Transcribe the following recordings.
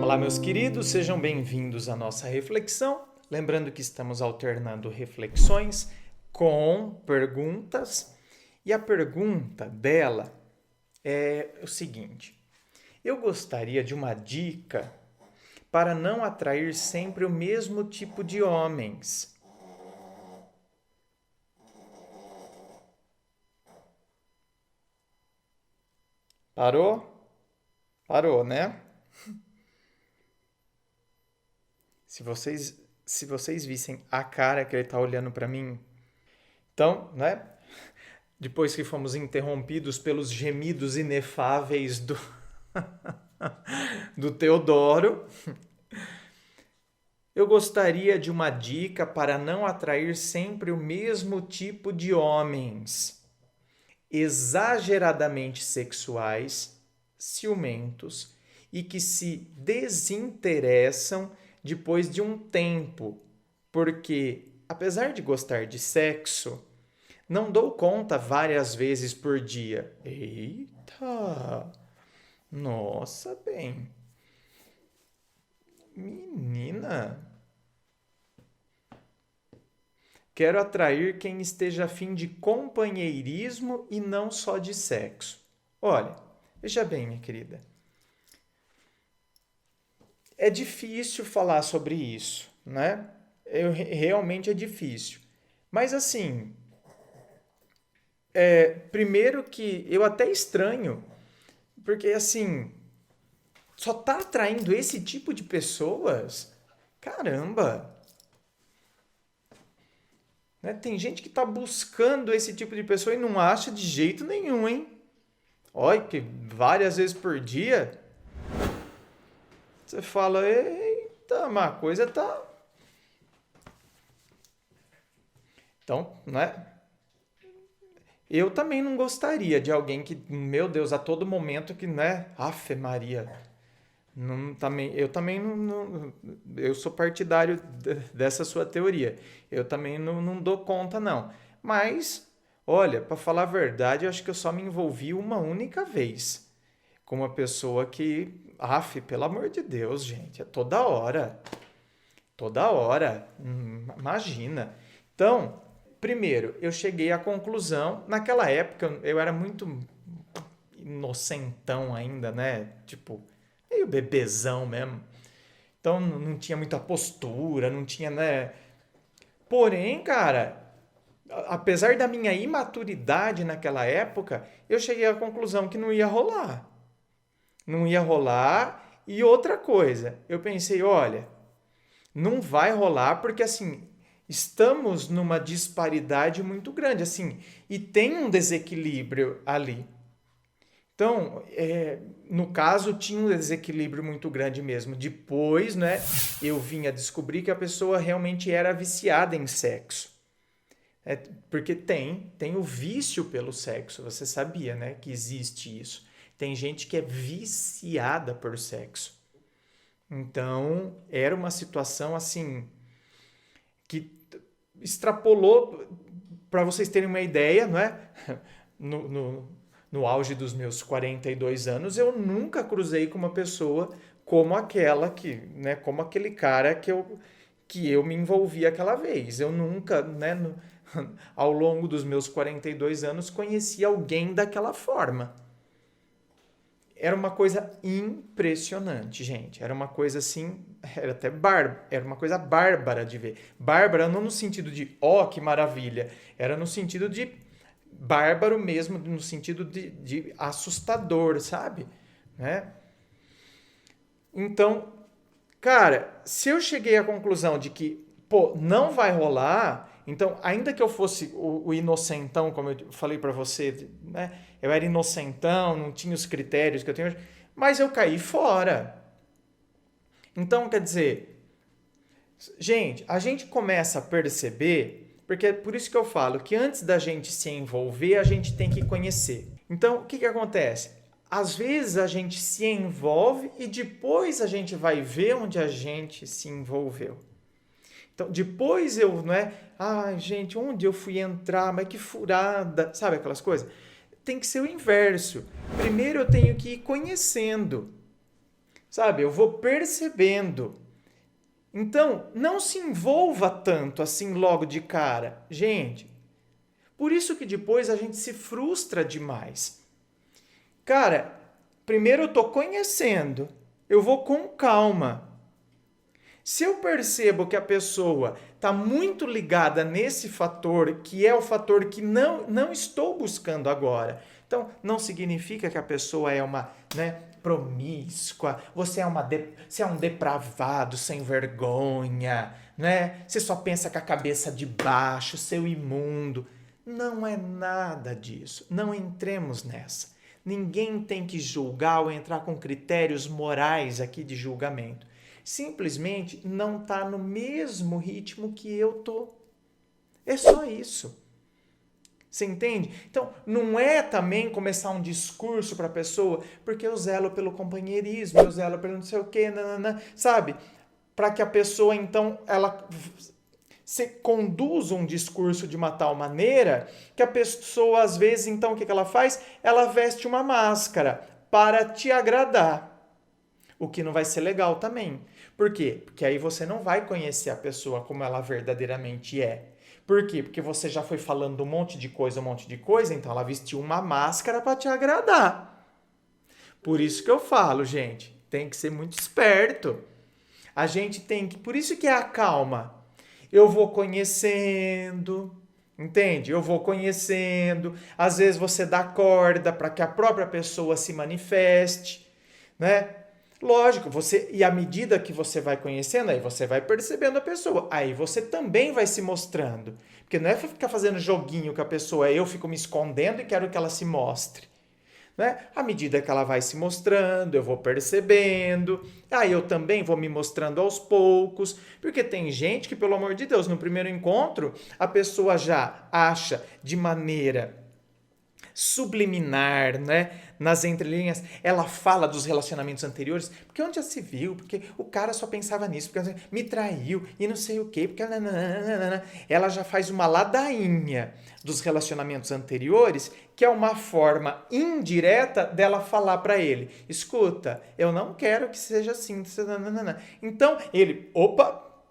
Olá, meus queridos, sejam bem-vindos à nossa reflexão. Lembrando que estamos alternando reflexões com perguntas. E a pergunta dela é o seguinte: eu gostaria de uma dica para não atrair sempre o mesmo tipo de homens. Parou? Parou, né? Se vocês vissem a cara que ele está olhando para mim, então, né? Depois que fomos interrompidos pelos gemidos inefáveis do Teodoro, eu gostaria de uma dica para não atrair sempre o mesmo tipo de homens, exageradamente sexuais, ciumentos e que se desinteressam depois de um tempo, porque, apesar de gostar de sexo, não dou conta várias vezes por dia. Eita! Nossa, bem. Menina. Quero atrair quem esteja afim de companheirismo e não só de sexo. Olha, veja bem, minha querida. É difícil falar sobre isso, né? Realmente é difícil. Mas assim, primeiro que eu até estranho, porque assim, só tá atraindo esse tipo de pessoas? Caramba! Né? Tem gente que tá buscando esse tipo de pessoa e não acha de jeito nenhum, hein? Olha, que várias vezes por dia você fala, eita, uma coisa tá. Então, né? Eu também não gostaria de alguém que, meu Deus, a todo momento que, né? Afe Maria. Não, eu também eu sou partidário dessa sua teoria. Eu também não dou conta, não. Mas, olha, para falar a verdade, eu acho que eu só me envolvi uma única vez com uma pessoa que, pelo amor de Deus, gente, é toda hora. Toda hora. Imagina. Então, primeiro, eu cheguei à conclusão, naquela época eu era muito inocentão ainda, né? Tipo, meio bebezão mesmo. Então não tinha muita postura, não tinha, né? Porém, cara, apesar da minha imaturidade naquela época, eu cheguei à conclusão que não ia rolar. Não ia rolar. E outra coisa, eu pensei, olha, não vai rolar porque assim, estamos numa disparidade muito grande, assim, e tem um desequilíbrio ali. Então, no caso, tinha um desequilíbrio muito grande mesmo. Depois, né, eu vim a descobrir que a pessoa realmente era viciada em sexo. Porque tem o vício pelo sexo. Você sabia, né, que existe isso. Tem gente que é viciada por sexo. Então, era uma situação assim que extrapolou, para vocês terem uma ideia, não é? No auge dos meus 42 anos, eu nunca cruzei com uma pessoa como aquela que, né, como aquele cara que eu me envolvi aquela vez. Eu nunca, né, ao longo dos meus 42 anos, conheci alguém daquela forma. Era uma coisa impressionante, gente. Era uma coisa assim, era uma coisa bárbara de ver. Bárbara não no sentido de, que maravilha. Era no sentido de bárbaro mesmo, no sentido de assustador, sabe? Né? Então, cara, se eu cheguei à conclusão de que, não vai rolar, então, ainda que eu fosse o inocentão, como eu falei pra você, né? Eu era inocentão, não tinha os critérios que eu tenho hoje, mas eu caí fora. Então, quer dizer, gente, a gente começa a perceber, porque é por isso que eu falo que antes da gente se envolver, a gente tem que conhecer. Então, o que acontece? Às vezes a gente se envolve e depois a gente vai ver onde a gente se envolveu. Então, depois eu, não é? Gente, onde eu fui entrar? Mas que furada, sabe aquelas coisas? Tem que ser o inverso. Primeiro eu tenho que ir conhecendo. sabe? Eu vou percebendo. Então, não se envolva tanto assim logo de cara. Gente, por isso que depois a gente se frustra demais. Cara, primeiro eu tô conhecendo, eu vou com calma. Se eu percebo que a pessoa está muito ligada nesse fator, que é o fator que não estou buscando agora, então não significa que a pessoa é uma, né, promíscua, você é um depravado sem vergonha, né? Você só pensa com a cabeça de baixo, seu imundo. Não é nada disso. Não entremos nessa. Ninguém tem que julgar ou entrar com critérios morais aqui de julgamento. Simplesmente não está no mesmo ritmo que eu tô. É só isso. Você entende? Então, não é também começar um discurso para a pessoa, porque eu zelo pelo companheirismo, eu zelo pelo não sei o quê, nanana, sabe? Para que a pessoa, então, ela se conduza um discurso de uma tal maneira que a pessoa, às vezes, então, o que ela faz? Ela veste uma máscara para te agradar. O que não vai ser legal também. Por quê? Porque aí você não vai conhecer a pessoa como ela verdadeiramente é. Por quê? Porque você já foi falando um monte de coisa, então ela vestiu uma máscara para te agradar. Por isso que eu falo, gente, tem que ser muito esperto. A gente tem que, por isso que é a calma. Eu vou conhecendo, entende? Eu vou conhecendo. Às vezes você dá corda para que a própria pessoa se manifeste, né? Lógico, e à medida que você vai conhecendo, aí você vai percebendo a pessoa. Aí você também vai se mostrando. Porque não é ficar fazendo joguinho com a pessoa, eu fico me escondendo e quero que ela se mostre. Né? À medida que ela vai se mostrando, eu vou percebendo. Aí eu também vou me mostrando aos poucos. Porque tem gente que, pelo amor de Deus, no primeiro encontro, a pessoa já acha de maneira subliminar, né? Nas entrelinhas, ela fala dos relacionamentos anteriores, porque onde já se viu, porque o cara só pensava nisso, porque me traiu e não sei o quê, porque ela já faz uma ladainha dos relacionamentos anteriores, que é uma forma indireta dela falar para ele: escuta, eu não quero que seja assim. Então, opa,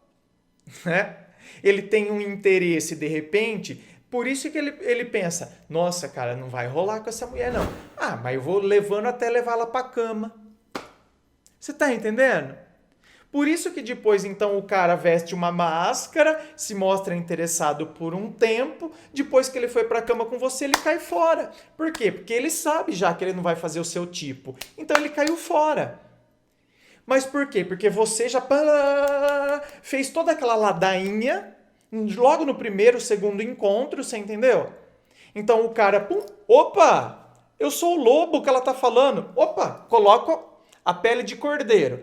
né? Ele tem um interesse de repente. Por isso que ele pensa, nossa, cara, não vai rolar com essa mulher, não. Ah, mas eu vou levando até levá-la pra cama. Você tá entendendo? Por isso que depois, então, o cara veste uma máscara, se mostra interessado por um tempo, depois que ele foi pra cama com você, ele cai fora. Por quê? Porque ele sabe já que ele não vai fazer o seu tipo. Então ele caiu fora. Mas por quê? Porque você já fez toda aquela ladainha logo no primeiro, segundo encontro, você entendeu? Então o cara, pum, opa, eu sou o lobo que ela tá falando. Opa, coloco a pele de cordeiro.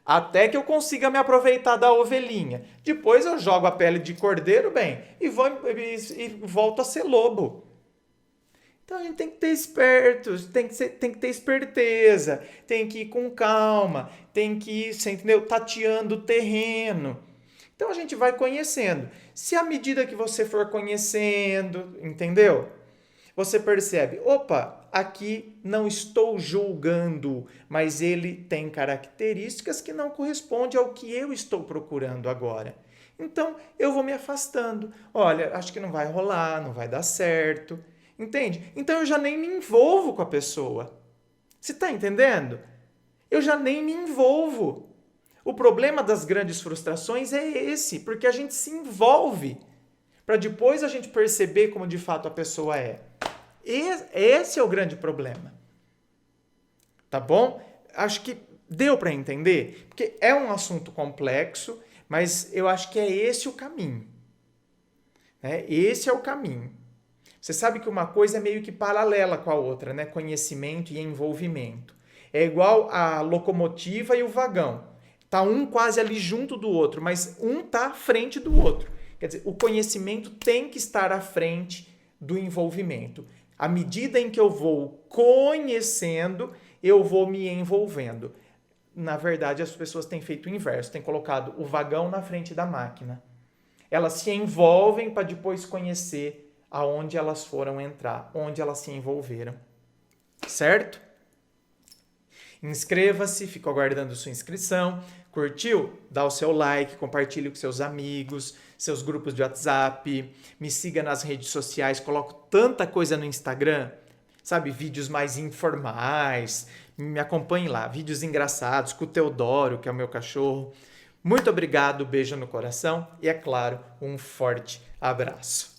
Até que eu consiga me aproveitar da ovelhinha. Depois eu jogo a pele de cordeiro, bem, e volto a ser lobo. Então a gente tem que ter espertos, tem que ter esperteza, tem que ir com calma, tem que ir, você entendeu? Tateando o terreno. Então a gente vai conhecendo. Se à medida que você for conhecendo, entendeu? Você percebe, opa, aqui não estou julgando, mas ele tem características que não correspondem ao que eu estou procurando agora. Então eu vou me afastando. Olha, acho que não vai rolar, não vai dar certo. Entende? Então eu já nem me envolvo com a pessoa. Você está entendendo? Eu já nem me envolvo. O problema das grandes frustrações é esse, porque a gente se envolve para depois a gente perceber como de fato a pessoa é. Esse é o grande problema. Tá bom? Acho que deu para entender, porque é um assunto complexo, mas eu acho que é esse o caminho. Né? Esse é o caminho. Você sabe que uma coisa é meio que paralela com a outra, né? Conhecimento e envolvimento. É igual a locomotiva e o vagão. Tá um quase ali junto do outro, mas um tá à frente do outro. Quer dizer, o conhecimento tem que estar à frente do envolvimento. À medida em que eu vou conhecendo, eu vou me envolvendo. Na verdade, as pessoas têm feito o inverso, têm colocado o vagão na frente da máquina. Elas se envolvem para depois conhecer aonde elas foram entrar, onde elas se envolveram. Certo? Inscreva-se, fico aguardando sua inscrição. Curtiu? Dá o seu like, compartilhe com seus amigos, seus grupos de WhatsApp, me siga nas redes sociais, coloco tanta coisa no Instagram, sabe? Vídeos mais informais, me acompanhe lá, vídeos engraçados com o Teodoro, que é o meu cachorro. Muito obrigado, beijo no coração e, é claro, um forte abraço.